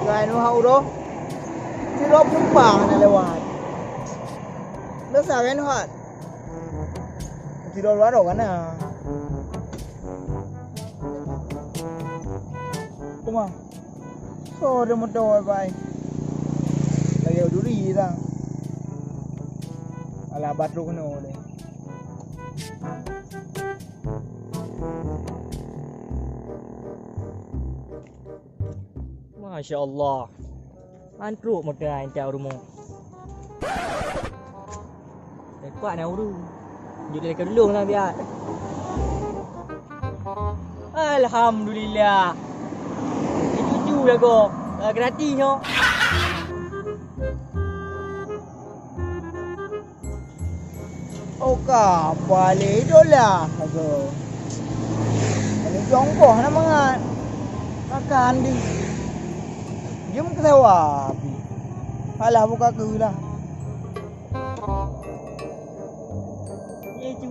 Gaya nu hau doh. Si rob numpang na lewat. Nasa kan hat. Si rob lewat kan na. Kuma. So dia motor bai. Lagi duri dah. Alah batru kena oleh. Masya Allah. Antruk motor hantar rumah. Kuat nak urus. Jom lekat dulu lah biar. Alhamdulillah. Cucu dah kau. Gratis no. Oh kapal idola aku. Ini jongkoh na mga kakandi. Jom ketawa api. Alah buka ke lah.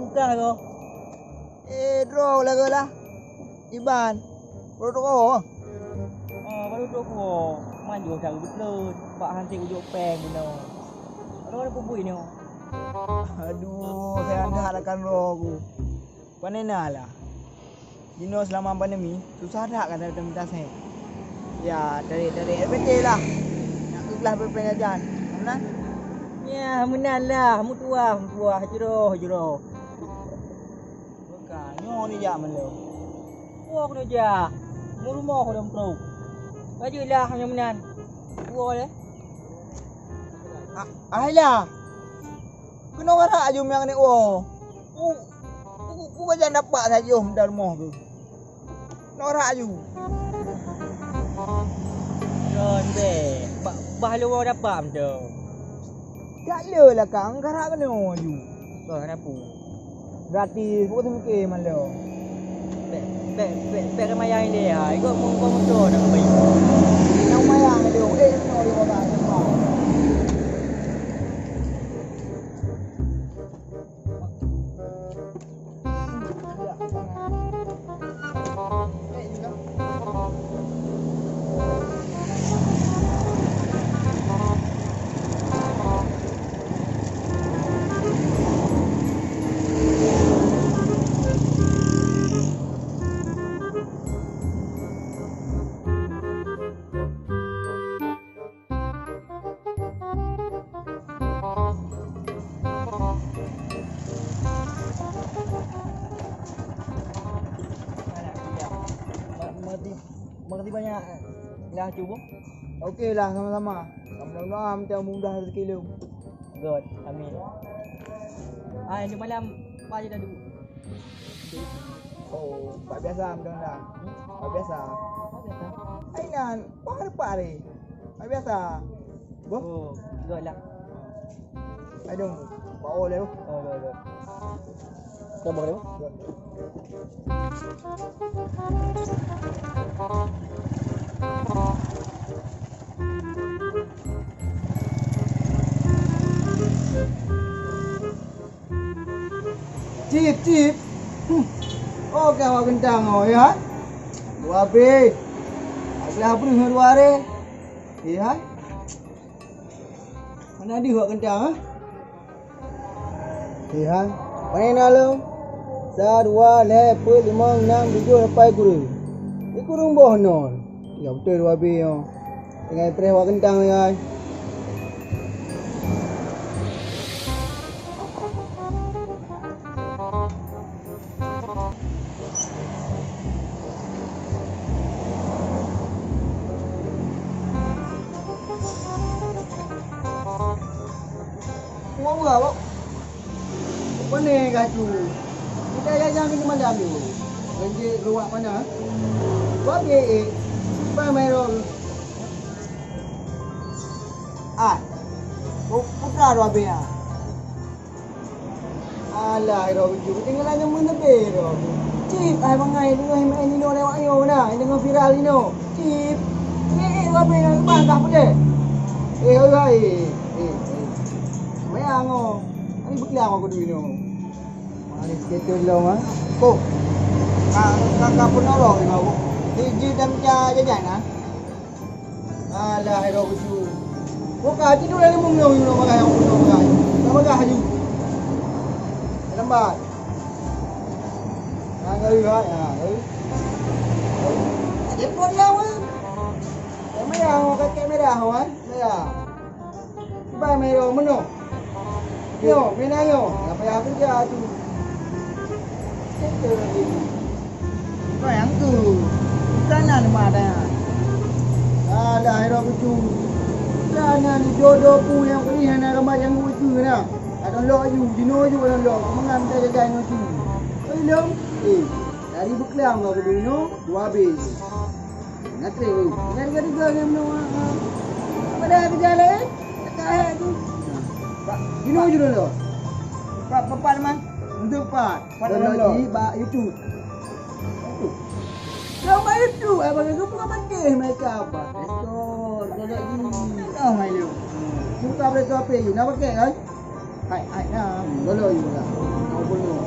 Buka kau. Draw lah ke lah. Iban. Produk kau. Baru tu aku. Maju cara betul. Pak hantik ujuk peng benar. Kalau ada pupui ni. Aduh, saya anda akan rogu. Panena lah. Dino selama pandemi susah tak kata minta saya. Ya, dari RPT lah. Nak kebelah pengajian. Benar? Ya, menang lah. Mutua hajroh. Bukan, nyo ni jak melo. Wah, kena jah. Mu rumah aku dah pro. Bajulah yang menang. Wah le. Alah. Kena warak jom yang ni oh. Ku baca dapat saja dalam rumah tu. Norak ju. Don be. Bahlu orang dapat macam. Tak lelah kang karak kena ju. Kenapa? Gratis pun tu mikir malu. Bek kemayang dia. Ikut motor nak baik. Yang mayang dia. No dia orang semua. Makasih banyak. Lah cuba. Okeylah sama-sama. Mudah-mudahan macam mudah rezeki lu. Good. Amin. Ini malam apa je dah dulu? Oh, pak biasa mudah-mudahan. Pak biasa. Apa biasa? Ainan, pak ni. Pak biasa. Boh. Oh, good lah. Aduh, pak oleh. Good. Sabar dulu. Cip. Oh, kau kentang oh ya. Dua B. Agak apa ni dua hari? Ya. Mana dia buat kentang ah? Ya. Mana lu? 1 2 3 4 5 6 7 8 kurung. Ni kurung boh non. Ya betul dua B yo. Dengan press buat kentang ni guys. Mau apa? Mana gacu? Kita jajan ni mana ambil? Renje ruak mana? Buat dia apa merong? Putra dua biar. Alah, Robi juga tinggalannya mana bero? Cip, ay mangai dengan ini no lewat yo na, dengan viral ini no. Cip, Robi nak bantah pun deh. Mayang oh. Ani buklang aku dulu ni. Mari kita dulu mah. Ko. Kakak pun nolong ni aku. Dia dah macam jajan ah. Alah, hero besu. Buka tidur dah 5 minum you nak makan yang punya makan. Tak makan haju. Lambat. Ngari hai ah. Telepon lah weh. Merah kakek merah wan. Merah. Tiba merah meno. Yo, menang yo. Apa yang kerja tu? Settle lagi. Kau yang tu. Sana nama ada. Ada hero becu. Sana ni jodoh pu yang pilihan ramai yang itu na. Ada lo aju, dino aju ada lo. Mengan dia jaga no tu. Belum. Dari Beklang kau ke dino, 2 habis. Ngatre we. Gara-gara juga game no. Apa dah kerja lain? Tak tu. Dino aju dulu. Pak pepat man. Untuk pak. Pada lagi ba YouTube. Kau main YouTube, abang kau bukan pakai mereka apa? Betul, kau lagi. Oh, main lu. Buka berita apa you? Nak pakai kan? Hai nah. Dolo you lah. Kau belum.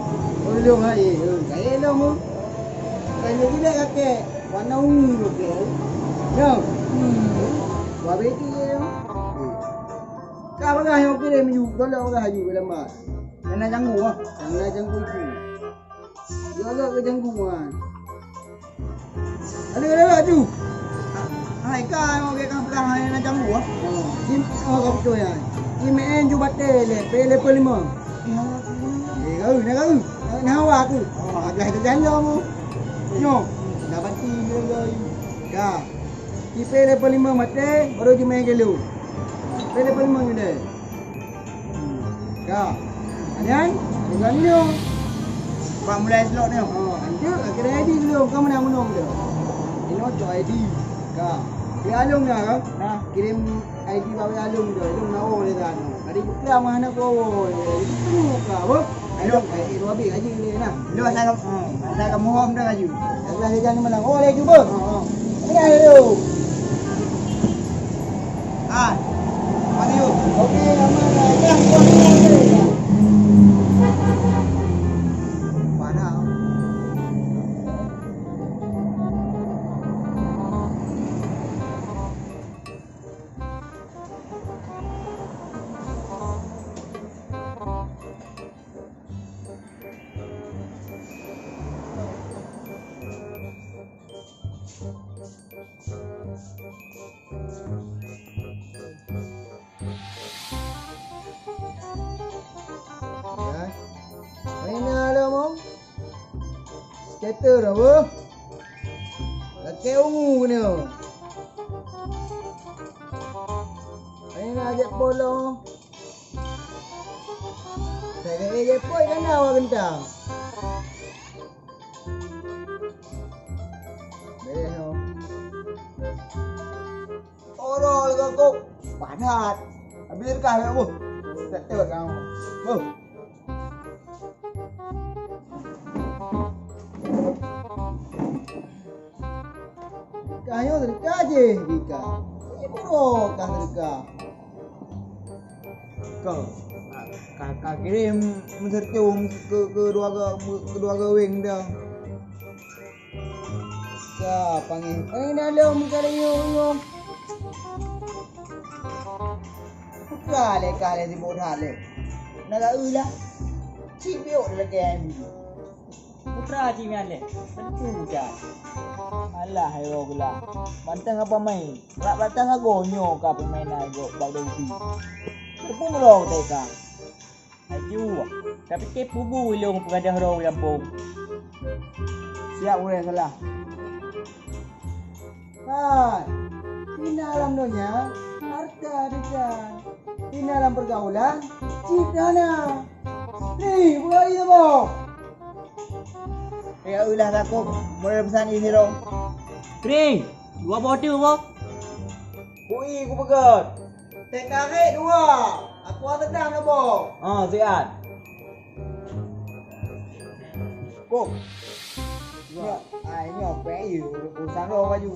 Belum hai. Saya lo mu. Saya tidak pakai. Warna ungu pakai. No. Buat beti je. Kau bagah yang kirim you. Dolo bagah you lambat. Kena janggu ah. Kena janggu itu. Dolo ke jangguan. Ada tu. Hai kan mau ke kan perang hai nak jamu ah. Sim kau betul ya. Email ju batal le, pele pelima. Kau nak kau. Nak awak aku. Agak itu jangan mu. Nyo. Dapat tiga lagi. Dah. Di pele pelima mate baru je main gelu. Pele pelima ni deh. Dah. Ayan, dengan nyo. Pak mulai slot ni. Anjur kena ID dulu. Kau menang dia. Ini tu ID. Kak. Dia alung dah kan? Nah, kirim ID bawa alung dia. Alung nawo dia kan. Tadi bukan mana kau. Itu kak, apa? Alung itu habis gaji ni nah. Lu asal kamu hom dah gaji. Asal dia jangan menang. Oh, lagi cuba. Ini ada tu. Ah. Mari yuk. Okey, aman dah. Yang kau skater apa? Kakek ungu ni. Ini nak ajak polo. Saya ajak polo kan awak kentang. Beres no. Orol kau padat. Habis kah aku? Skater kau. Bu. Kayo terdekat je, Dika. Ini buruk kah terdekat. Kau, kakak kirim mentercium ke kedua wing dah. Kau panggil dalam kalian yung. Kale si bodoh le. Naga ulah. Cipiok lagi. Putra ciuman le. Tentu dah. Alah hero gula. Bantang apa main? Nak bantang agonyo ka pemain ago bau ubi. Tepung lo teka. Aju. Tapi ke pubu ilong pengadah ro lampung. Siap boleh salah. Kan. Di dalam dunia harta dekat. Di dalam pergaulan ciptana. Ni buat itu boh. Ya ulah takut boleh pesan ini hero. Kring, 2 botol boh. Kui ku pegat. Tek karet 2. Aku sedang dah boh. Siap. Kok. Ya, ini apa you? Urusan ro baju.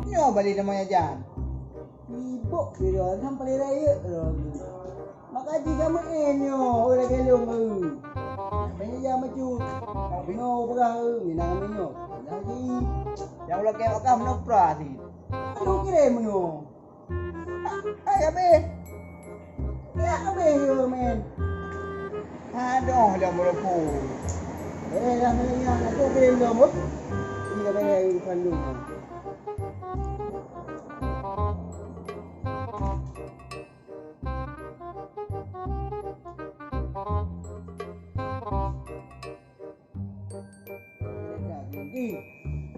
Ni balik namanya Jan. Ibok dia sampai raya ro. Maka jika main yo, orang gelong. Banyak yang maju. Bino berah minang minyo. Lagi Yang ulah kaya wakah menopra sih. lu kira menyo. Ay, abe. Ya abe yo men. Aduh, dah meropo. Dah menang aku kira lu mo. Ini dah banyak kandung.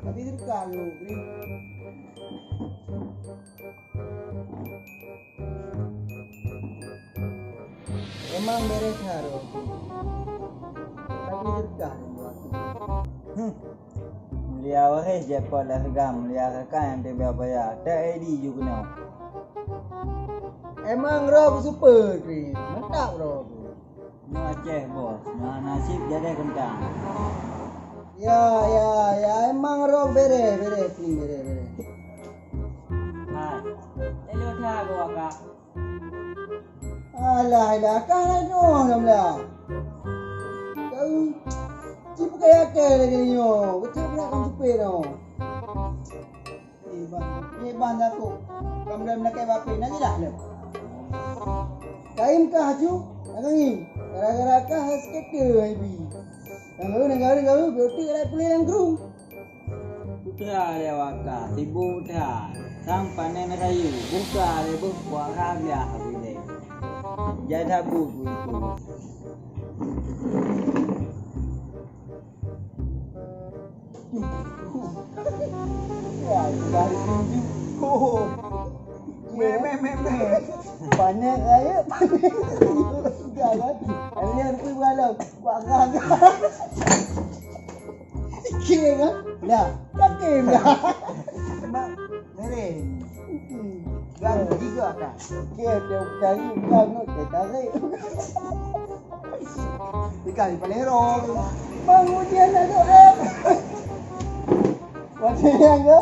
Tapi terkal lu. Emang beres harus. Tapi terkal lu. Mulia waris je pada segam, mulia kakak yang dia bayar. Tak ID juga kena. Emang rob super Chris. Mantap rob. Ni Aceh bos, nasib jadi kentang. Ya, emang rob beres ni beres. Hai, telu dah aku wakak. Alah, kan doang lah. Kau cip kaya lagi ni yo. Betul nak kan cepet no. Bang aku. Kamu dah nak kaya bape nanti dah le. Kaim kah haju? Nangi. Gara-gara kah skater ibi. Nanggaru beauty ada pulih yang gerung. Putra dia wakak, sibuk dah. Sang panen kayu, buka dia buat rabia habis dia. Jadi habis itu. Ya, dari tunjuk. Oh. Me. Panen saya, panen. Sudah kan? Ini harus pergi bergalau. Buat agak. Kira kan? Dah, kakek dah. Mak, mereh. Gang juga kan? Kira dia cari bangun, dia tarik. Ikan di Palero. Bang ujian nak doa. Macam yang ke?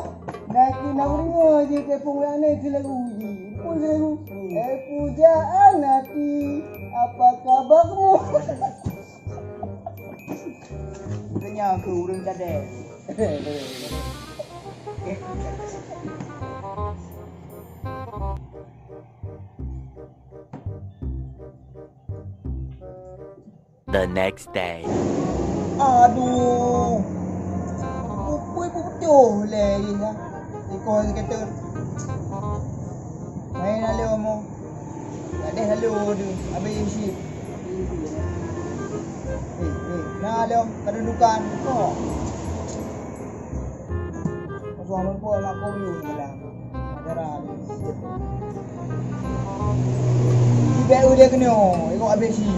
Naik nak ringa je tepung ni ke lagu uji. Pun lagu. Pujaan hati, apa kabarmu? Urangnya ke urang cadek. The next day. Aduh. Upui putuh le ini. Iko kata. Main lalu mo. Ada lalu tu. Habis isi. Nah lalu kedudukan. Oh. Suami pun aku view lah. Ajaran. Tiba dia kena. Ikut habis isi.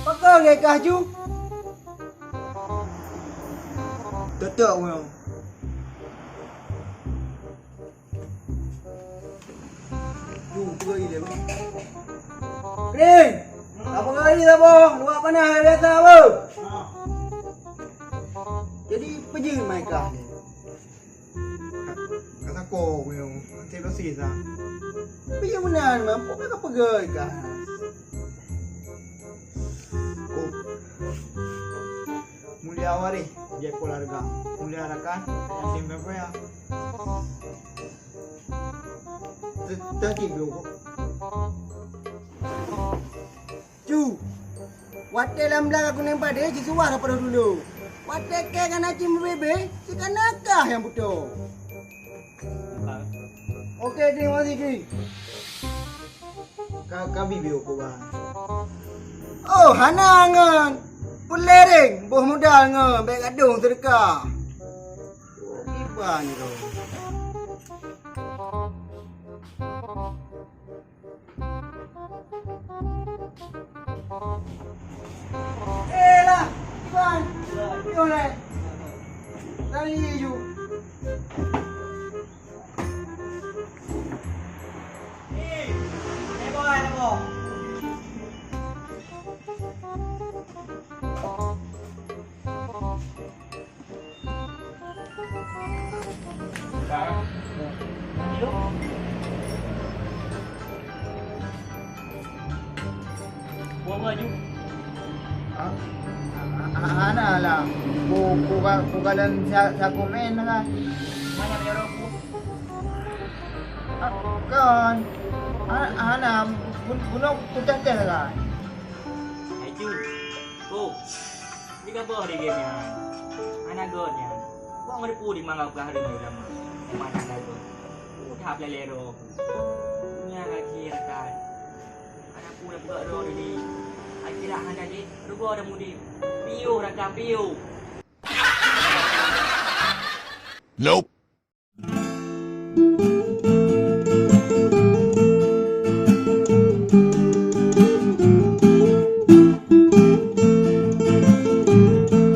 Pakai ke kaju? Tutup mo. Tu pergi dia. Kering. Apa kali tak boh? Luak panas hari biasa apa? Jadi pergi mereka ni. Kata ko mo. Telo sisa. Pergi mana ni? Apa mereka pergi kah? Ko. Mulia waris je keluarga. Mulia rakan yang timbe ko ya. Tadi dulu. Cu. Wate dalam belakang aku nampak dia je suara daripada dulu. Wate ke kan acim bebe, sekan nakah yang betul. Okey, terima kasih Kring. Kami bio ko ba. Oh, hana ngan. Pulereng, boh modal ngan, baik gadung sedekah. Oh, kibar ni tu. Lah, kibar. Yo le. Tadi ju. Hello? Buang baju. Ana lah. Bukan sa komen na ka. Mana meron ko? Kan. Ana bunok tutas teh ka. Ay, Jun. Oh. Di ka ba di game yan? Anak god yan. Buang mo po di mga kahari mo yung mana na god. Udah lalero. Nya kira kan. Anak po na buka ro di. Ay kirahan na di. Rugo ada mudi. Piu raka piu. Nope.